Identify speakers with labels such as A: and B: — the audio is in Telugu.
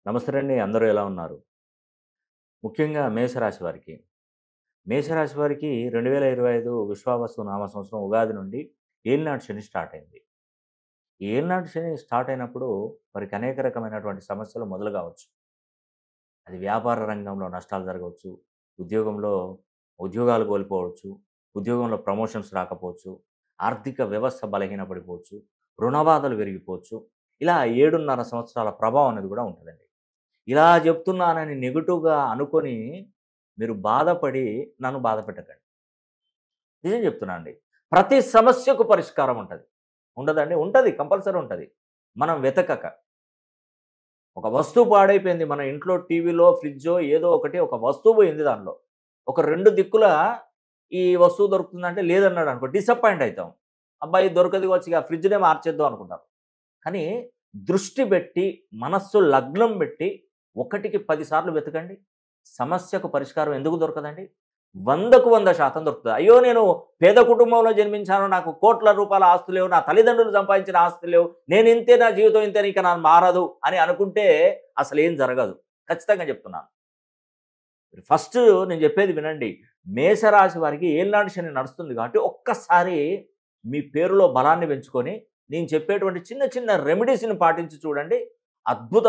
A: నమస్తే అండి. అందరూ ఎలా ఉన్నారు? ముఖ్యంగా మేషరాశి వారికి. మేషరాశి వారికి 2025 విశ్వావసు నామ సంవత్సరం ఉగాది నుండి ఏలినాటి శని స్టార్ట్ అయింది. ఈ ఏలినాటి శని స్టార్ట్ అయినప్పుడు వారికి అనేక రకమైనటువంటి సమస్యలు మొదలు కావచ్చు. అది వ్యాపార రంగంలో నష్టాలు జరగవచ్చు. ఉద్యోగంలో ఉద్యోగాలు కోల్పోవచ్చు. ఉద్యోగంలో ప్రమోషన్స్ రాకపోవచ్చు. ఆర్థిక వ్యవస్థ బలహీనపడిపోవచ్చు. రుణబాధలు పెరిగిపోవచ్చు. ఇలా 7.5 సంవత్సరాల ప్రభావం అనేది కూడా ఉంటదండి. ఇలా చెప్తున్నానని నెగెటివ్‌గా అనుకోని మీరు బాధపడి నన్ను బాధ పెట్టకండి. నిజం చెప్తున్నా అండి. ప్రతి సమస్యకు పరిష్కారం ఉంటది. ఉండదండి? ఉంటది. కంపల్సరీ ఉంటది. మనం వెతకక. ఒక వస్తువు పాడైపోయింది. మన ఇంట్లో టీవీలో, ఫ్రిడ్జో ఏదో ఒకటి ఒక వస్తువు పోయింది దానిలో. ఒక 2 దిక్కుల ఈ వస్తువు దొరుకుతుందంటే లేదన్నాడనుకో డిసప్పాయింట్ అయితాం. అబ్బా! ఇది దొరకదు కావచ్చు ఇగ ఫ్రిడ్జ్‌నే మార్చేద్దాం అనుకుంటాం. కానీ దృష్టి పెట్టి, మనస్సు లగ్నం పెట్టి, ఒకటికి 10 సార్లు వెతకండి. సమస్యకు పరిష్కారం ఎందుకు దొరకదండి? 100కు 100% దొరుకుతది. అయ్యో! నేను పేద కుటుంబంలో జన్మించాను. నాకు కోట్ల రూపాయల ఆస్తులు లేవు. నా తల్లిదండ్రులు సంపాదించిన ఆస్తులు లేవు. నేను ఇంతే నా జీవితం ఇంతే ఇక నాకు మారదు అని అనుకుంటే అసలేం జరగదు. ఖచ్చితంగా చెప్తున్నాను. ఫస్ట్ నేను చెప్పేది వినండి. మేషరాశి వారికి ఏలినాటి శని నడుస్తుంది కాబట్టి ఒక్కసారి మీ పేరులో బలాన్ని పెంచుకొని నేను చెప్పేటువంటి చిన్న చిన్న రెమెడీస్‌ని పాటించి చూడండి. అద్భుత